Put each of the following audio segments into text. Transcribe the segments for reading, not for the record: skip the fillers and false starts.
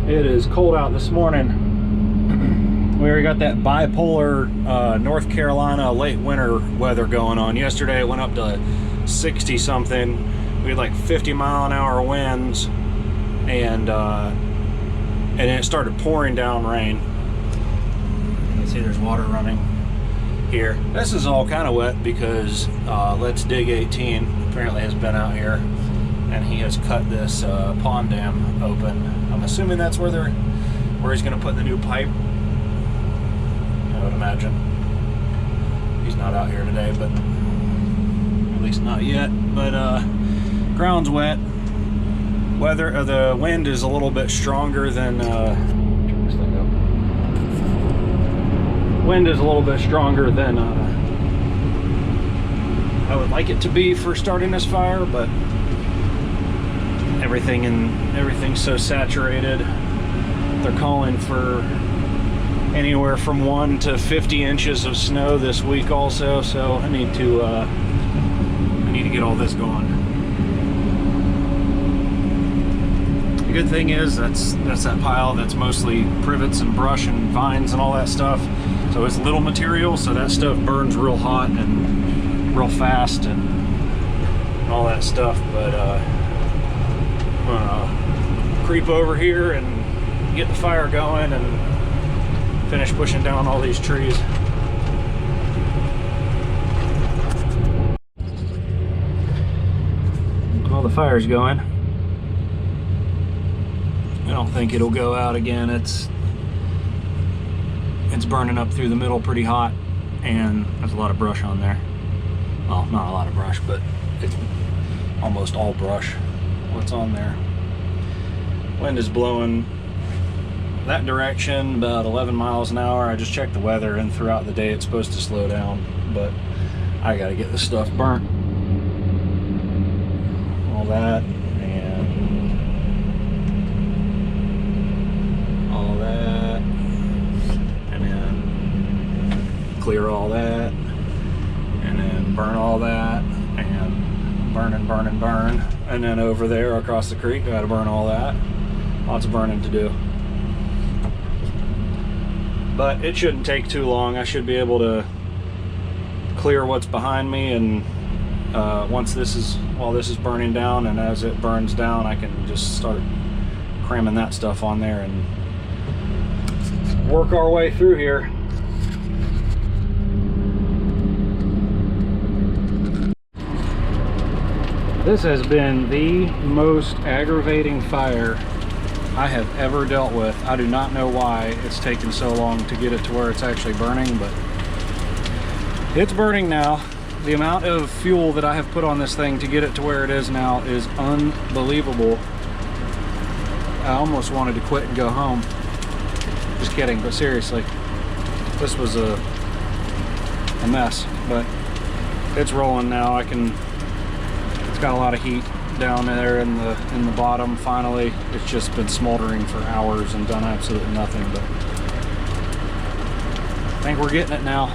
It is cold out this morning. We already got that bipolar North Carolina late winter weather going on. Yesterday it went up to 60 something. We had like 50-mile-an-hour winds, and then it started pouring down rain. You can see there's water running here. This is all kind of wet because Let's Dig 18 apparently has been out here, and he has cut this pond dam open. I'm assuming that's where he's going to put the new pipe. I would imagine. He's not out here today, but at least not yet. But ground's wet. The wind is a little bit stronger than. Turn this thing up. Wind is a little bit stronger than I would like it to be for starting this fire, but everything's so saturated. They're calling for anywhere from 1 to 50 inches of snow this week also, so I need to get all this going. The good thing is that's that pile that's mostly privets and brush and vines and all that stuff, so it's little material, so that stuff burns real hot and real fast and all that stuff. But I'm gonna creep over here and get the fire going and finish pushing down all these trees. Well, the fire's going. I don't think it'll go out again. It's burning up through the middle pretty hot, and there's a lot of brush on there. Well, not a lot of brush, but it's almost all brush what's on there. Wind is blowing that direction about 11 miles an hour. I just checked the weather, and throughout the day it's supposed to slow down, but I gotta get this stuff burnt. All that and all that, and then clear all that, and then burn all that, and burn and burn and burn, and then over there across the creek gotta burn all that. Lots of burning to do. But it shouldn't take too long. I should be able to clear what's behind me, and while this is burning down, and as it burns down, I can just start cramming that stuff on there and work our way through here. This has been the most aggravating fire I have ever dealt with. I do not know why it's taken so long to get it to where it's actually burning, but it's burning now. The amount of fuel that I have put on this thing to get it to where it is now is unbelievable. I almost wanted to quit and go home. Just kidding, but seriously, this was a mess, but it's rolling now. It's got a lot of heat down there in the bottom. Finally, it's just been smoldering for hours and done absolutely nothing, but I think we're getting it now.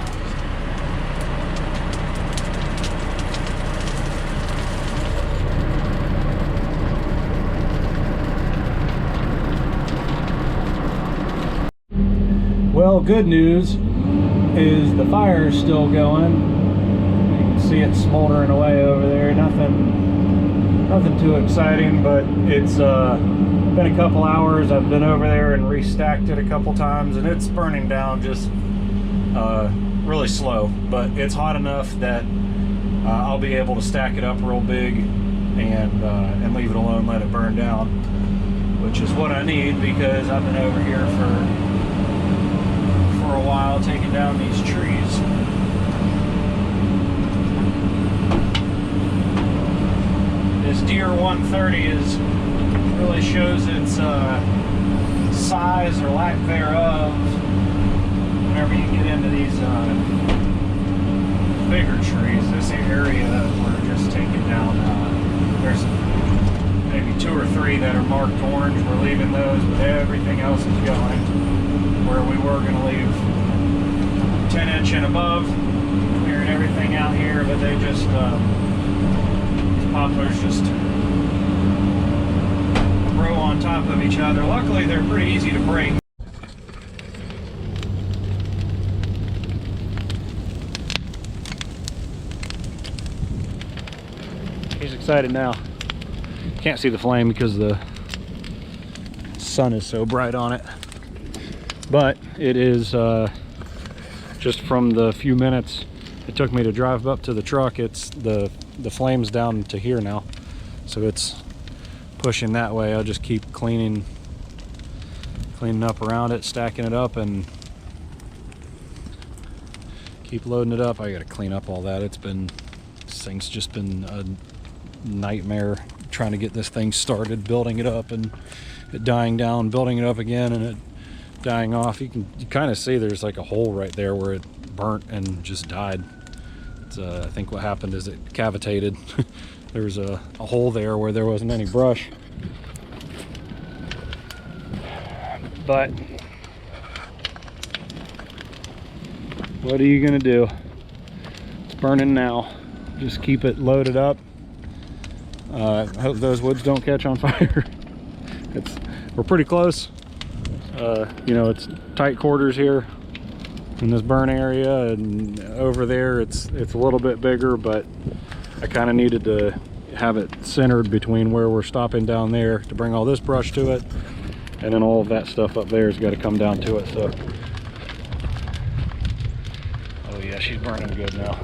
Well, good news is the fire is still going. You can see it smoldering away over there. Nothing too exciting, but it's been a couple hours. I've been over there and restacked it a couple times, and it's burning down just really slow, but it's hot enough that I'll be able to stack it up real big and leave it alone, let it burn down, which is what I need, because I've been over here for a while taking down these trees. This Deere 130 really shows its size or lack thereof whenever you get into these bigger trees. This area that we're just taking down, there's maybe 2 or 3 that are marked orange. We're leaving those, but everything else is going. Where we were going to leave 10-inch and above, clearing everything out here, but they just poplars just grow on top of each other. Luckily, they're pretty easy to break. He's excited now. Can't see the flame because the sun is so bright on it. But it is just from the few minutes it took me to drive up to the truck, it's the flame's down to here now. So it's pushing that way. I'll just keep cleaning up around it, stacking it up, and keep loading it up. I gotta clean up all that. This thing's just been a nightmare trying to get this thing started, building it up and it dying down, building it up again and it dying off. You kind of see there's like a hole right there where it burnt and just died. I think what happened is it cavitated. There was a hole there where there wasn't any brush. But what are you gonna do? It's burning now. Just keep it loaded up. I hope those woods don't catch on fire. We're pretty close. You know, it's tight quarters here in this burn area, and over there it's a little bit bigger, but I kind of needed to have it centered between where we're stopping down there to bring all this brush to it, and then all of that stuff up there has got to come down to it. So, oh yeah, she's burning good now.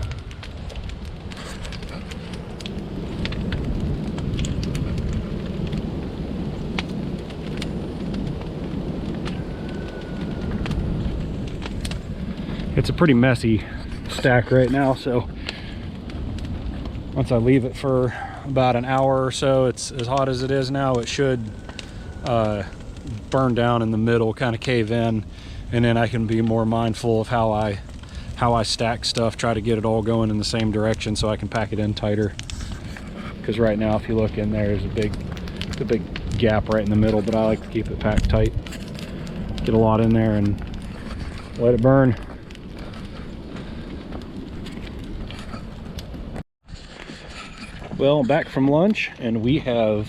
It's a pretty messy stack right now, so once I leave it for about an hour or so, it's as hot as it is now, it should burn down in the middle, kind of cave in, and then I can be more mindful of how I stack stuff, try to get it all going in the same direction so I can pack it in tighter. Because right now, if you look in there, there's a big gap right in the middle, but I like to keep it packed tight, get a lot in there and let it burn. Well, back from lunch, and we have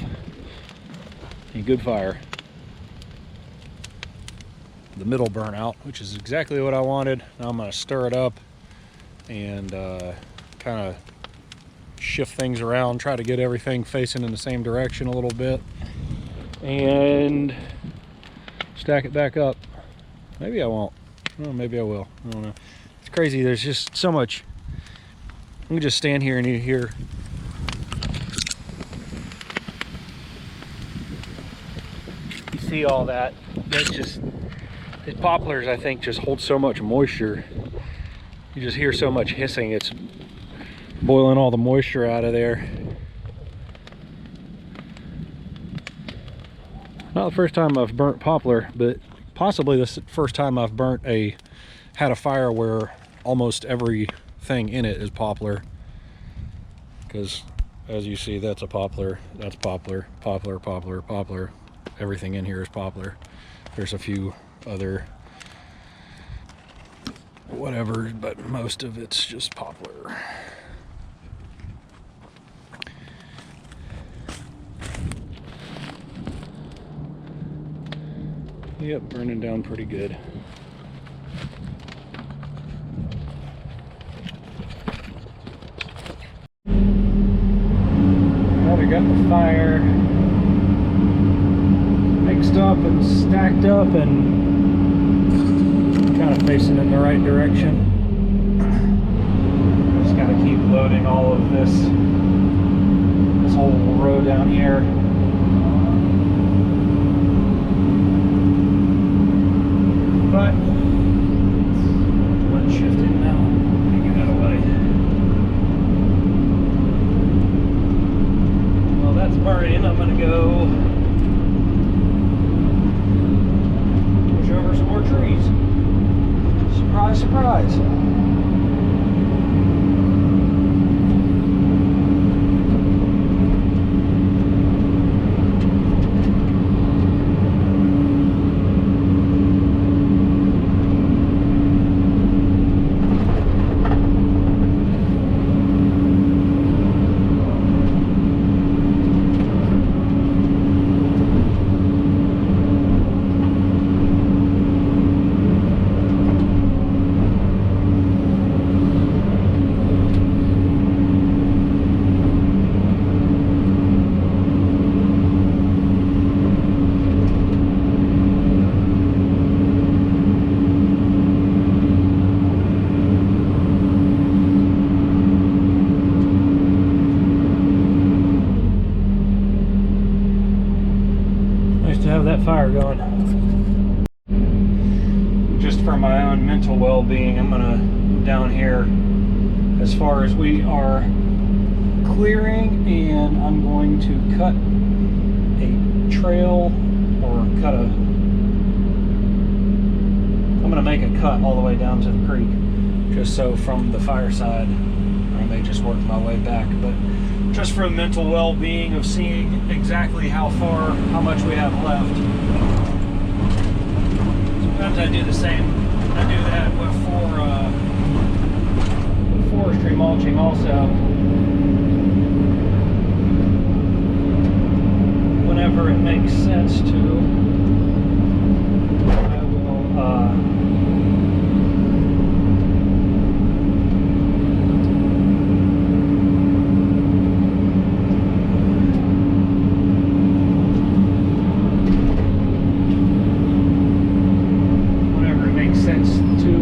a good fire. The middle burnout, which is exactly what I wanted. Now I'm going to stir it up and kind of shift things around, try to get everything facing in the same direction a little bit, and stack it back up. Maybe I won't. Oh, maybe I will. I don't know. It's crazy. There's just so much. Let me just stand here and you hear. See all that. That's just, these poplars I think just hold so much moisture. You just hear so much hissing. It's boiling all the moisture out of there. Not the first time I've burnt poplar, but possibly the first time I've had a fire where almost everything in it is poplar. Because as you see, that's a poplar, that's poplar, poplar, poplar, poplar. Everything in here is poplar. There's a few other whatever, but most of it's just poplar. Yep, burning down pretty good. Well, we got the fire mixed up and stacked up and kind of facing in the right direction. Just gotta keep loading all of this whole row down here. But one shifting now. Get that away. Well, that's burning. I'm gonna go over some more trees. Surprise, surprise. to have that fire going. Just for my own mental well-being, I'm gonna down here as far as we are clearing, and I'm going to cut a trail, or I'm gonna make a cut all the way down to the creek, just so from the fire side, I may just work my way back, but just for the mental well-being of seeing exactly how much we have left. Sometimes I do the same. I do that with forestry mulching also. Whenever it makes sense to,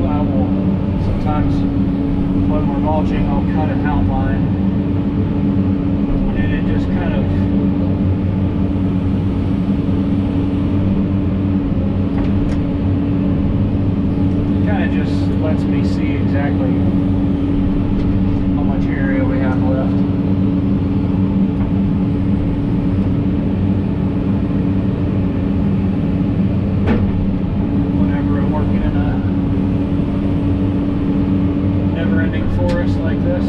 I will sometimes when we're mulching, I'll cut an outline, and it just kind of just lets me see exactly how much area we have left. Whenever I'm working in a never-ending forest like this.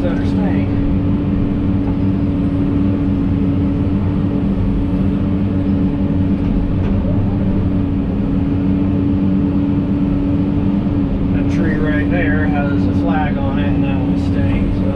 That are staying. That tree right there has a flag on it, and that one's staying, so.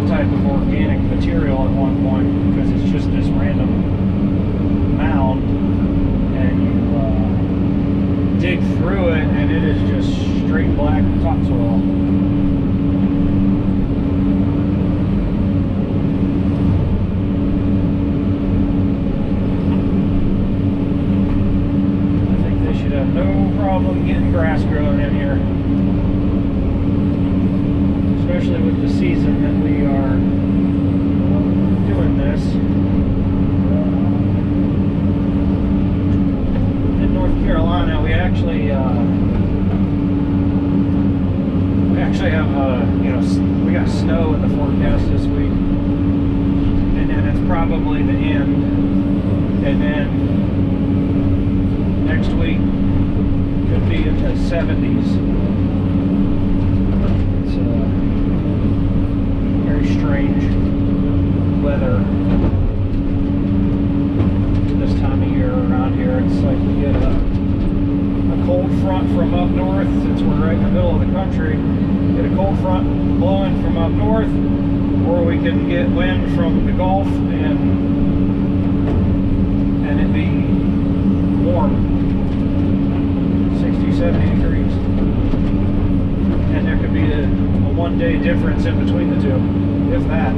some type of organic material at one point, because it's just this random mound, and you dig through it and it is just straight black topsoil. I think they should have no problem getting grass growing in here, especially with the season that we are doing this. In North Carolina, we actually have we got snow in the forecast this week, and then it's probably the end, and then next week could be in the 70s. It's very strange weather this time of year around here. It's like we get a cold front from up north, since we're right in the middle of the country. Get a cold front blowing from up north, or we can get wind from the Gulf and it be warm, 60, 70 degrees. And there could be a one-day difference in between the two, if that.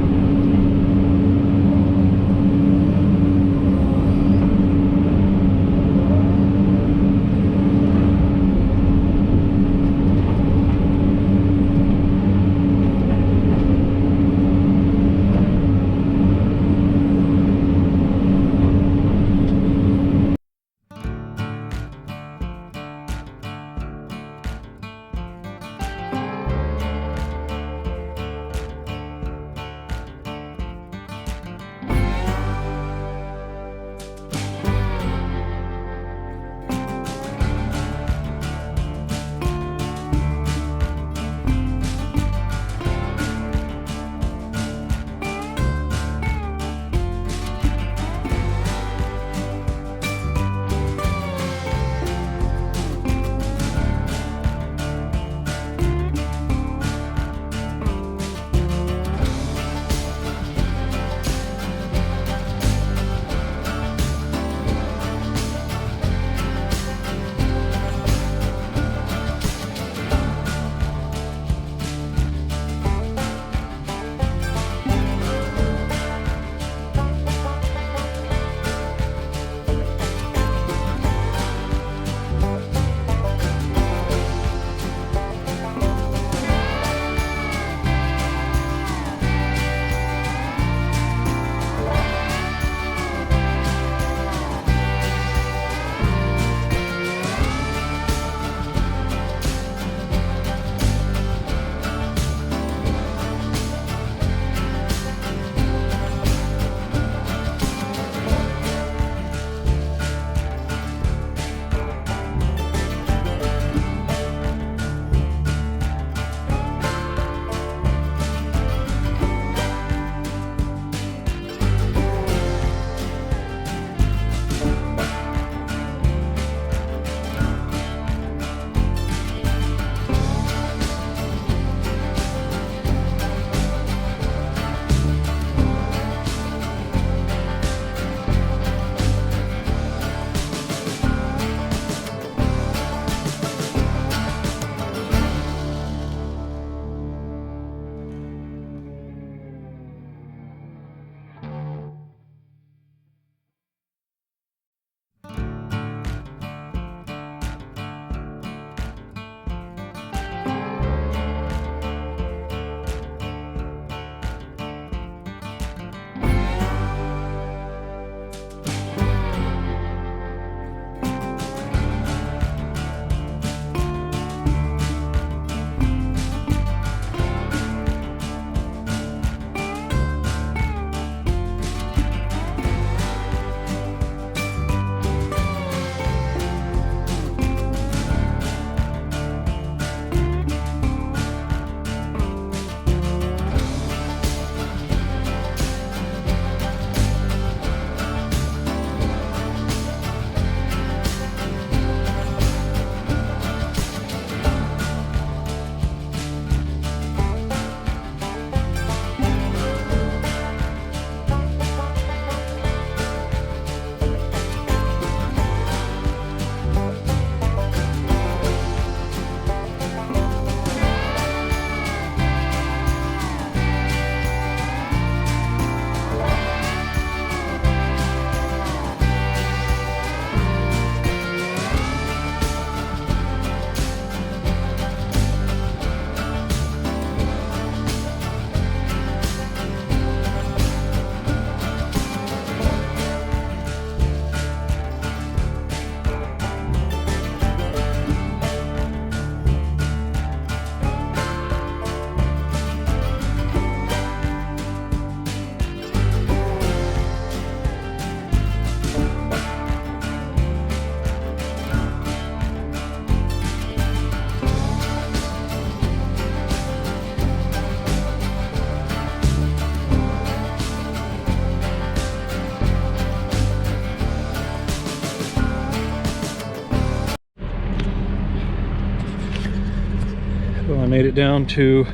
made it down to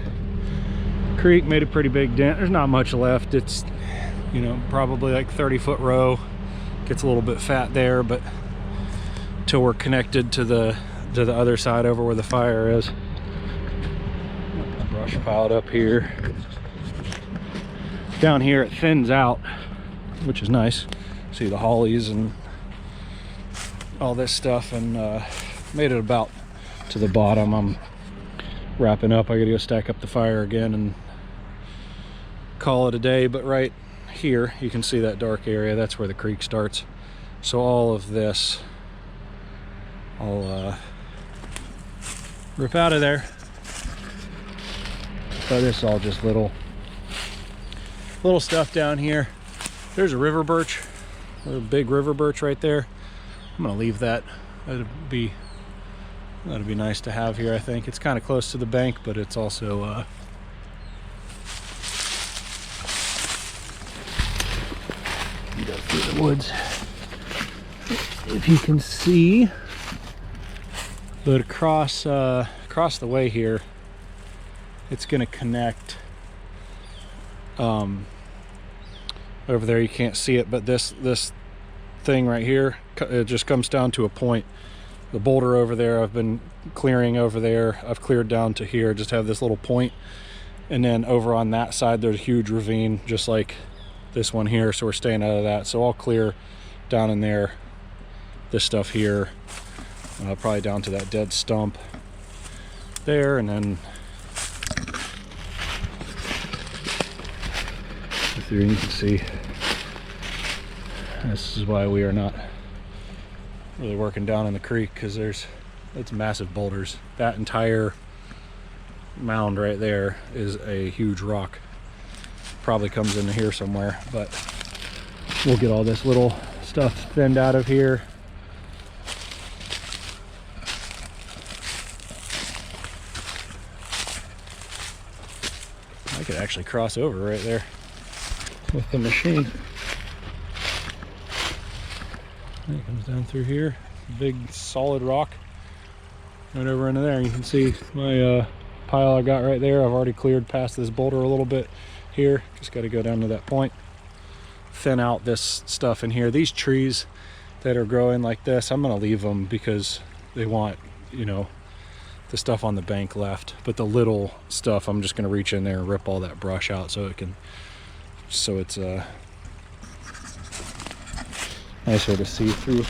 creek, made a pretty big dent. There's not much left. It's, you know, probably like 30-foot row. Gets a little bit fat there, but till we're connected to the other side over where the fire is. Brush piled up here. Down here it thins out, which is nice. See the hollies and all this stuff, and made it about to the bottom. I'm wrapping up. I gotta go stack up the fire again and call it a day. But right here you can see that dark area. That's where the creek starts. So all of this I'll rip out of there. But this is all just little stuff down here. There's a river birch, a big river birch right there. I'm gonna leave that. That'd be nice to have here. I think it's kind of close to the bank, but it's also you go through the woods, if you can see. But across the way here, it's gonna connect. Over there you can't see it, but this thing right here, it just comes down to a point. The boulder over there, I've been clearing over there. I've cleared down to here, just have this little point. And then over on that side, there's a huge ravine, just like this one here. So we're staying out of that. So I'll clear down in there, this stuff here, probably down to that dead stump there. And then through, you can see this is why we are not really working down in the creek, because it's massive boulders. That entire mound right there is a huge rock. Probably comes into here somewhere, but we'll get all this little stuff thinned out of here. I could actually cross over right there with the machine. It comes down through here, big solid rock right over into there. You can see my pile I got right there. I've already cleared past this boulder a little bit here. Just got to go down to that point, thin out this stuff in here. These trees that are growing like this, I'm going to leave them because they want, you know, the stuff on the bank left. But the little stuff, I'm just going to reach in there and rip all that brush out so it's nicer to see through.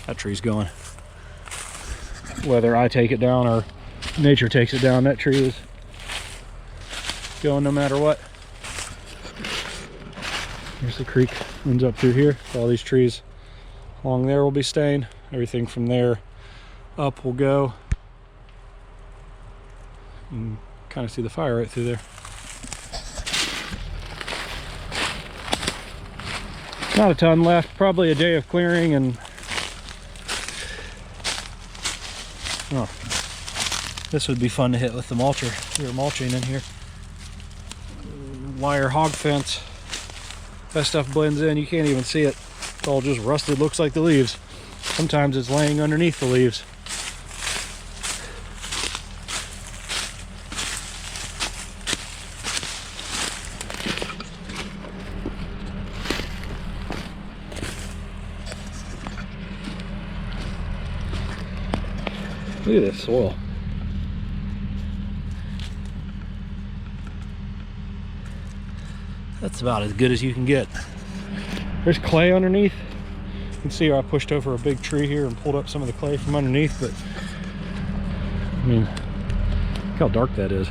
That tree's going. Whether I take it down or nature takes it down, that tree is going no matter what. Here's the creek, runs up through here. All these trees along there will be staying. Everything from there up will go. You can kind of see the fire right through there. Not a ton left, probably a day of clearing, and oh, this would be fun to hit with the mulcher. We were mulching in here. Wire hog fence. That stuff blends in, you can't even see it. It's all just rusted, looks like the leaves. Sometimes it's laying underneath the leaves. Look at this soil. That's about as good as you can get. There's clay underneath. You can see I pushed over a big tree here and pulled up some of the clay from underneath, but I mean, look how dark that is.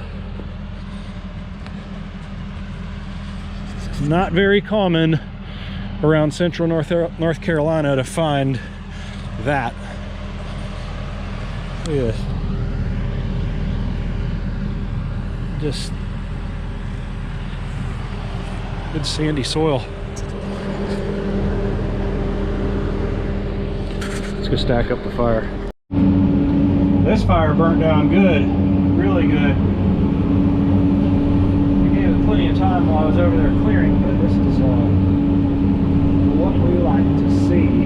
It's not very common around central North Carolina to find that. Look at this. Just good sandy soil. Let's go stack up the fire. This fire burnt down good, really good. time while I was over there clearing, but this is what we like to see.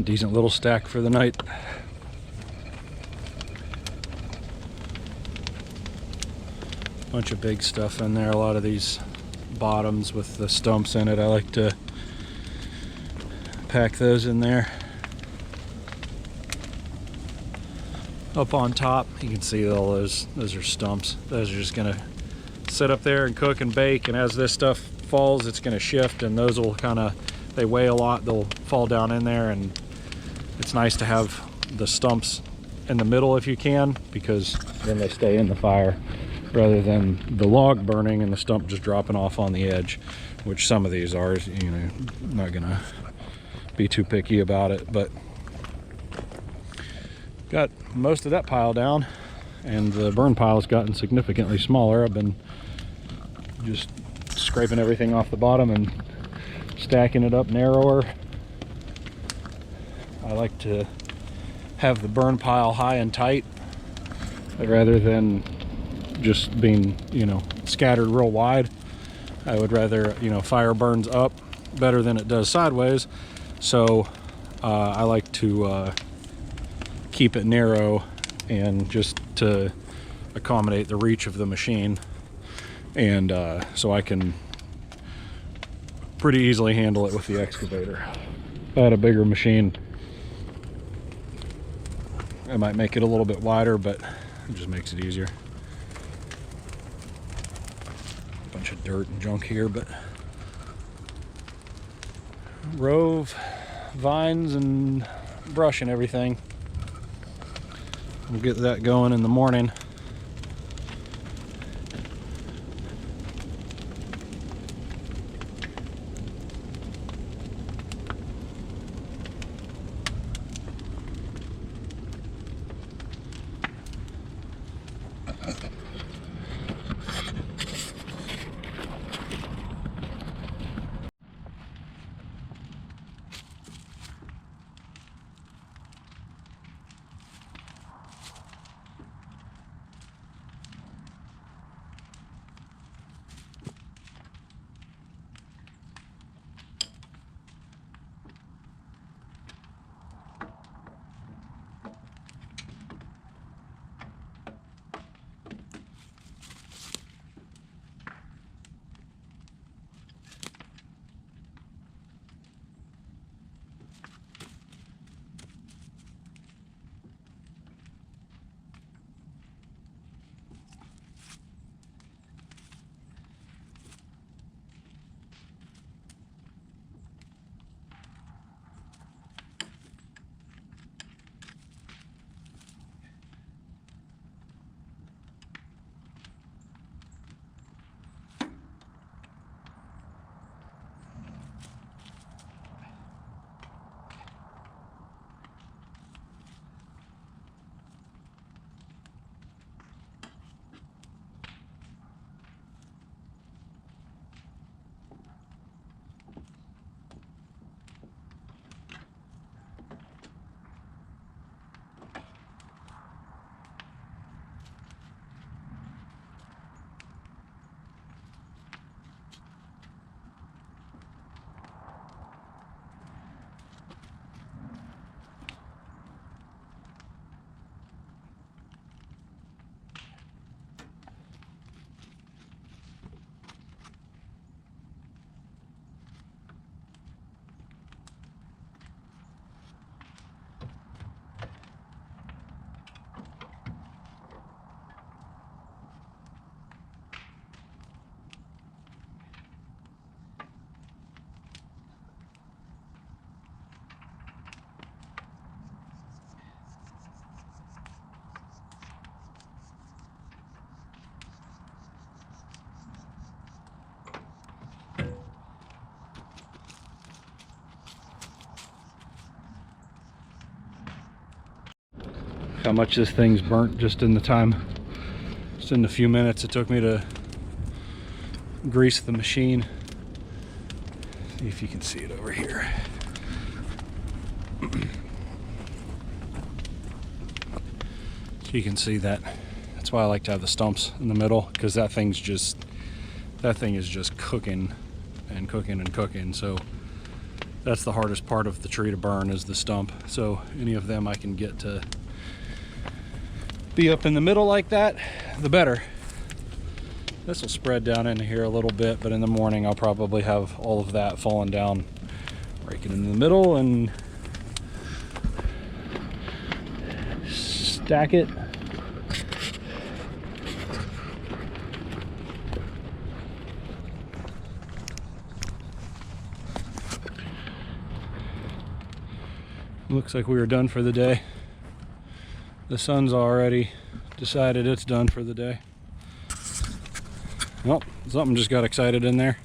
A decent little stack for the night. Bunch of big stuff in there. A lot of these bottoms with the stumps in it. I like to pack those in there. Up on top, you can see all those are stumps. Those are just gonna sit up there and cook and bake, and as this stuff falls, it's gonna shift, and those will kind of, they weigh a lot, they'll fall down in there, and it's nice to have the stumps in the middle if you can, because then they stay in the fire rather than the log burning and the stump just dropping off on the edge, which some of these are. You know, I'm not gonna be too picky about it, but got most of that pile down, and the burn pile has gotten significantly smaller. I've been just scraping everything off the bottom and stacking it up narrower. I like to have the burn pile high and tight rather than just being, you know, scattered real wide. I would rather, you know, fire burns up better than it does sideways, so I like to keep it narrow and just to accommodate the reach of the machine, and so I can pretty easily handle it with the excavator. If I had a bigger machine, I might make it a little bit wider, but it just makes it easier. A bunch of dirt and junk here, but rove, vines, and brush and everything. We'll get that going in the morning. How much this thing's burnt just in the time, just in the few minutes it took me to grease the machine. See if you can see it over here. So you can see that. That's why I like to have the stumps in the middle, because that thing is just cooking and cooking and cooking. So That's the hardest part of the tree to burn, is the stump. So any of them I can get to be up in the middle like that, the better. This will spread down into here a little bit, but in the morning I'll probably have all of that falling down, break it in the middle and stack it. Looks like we are done for the day. The sun's already decided it's done for the day. Well, something just got excited in there.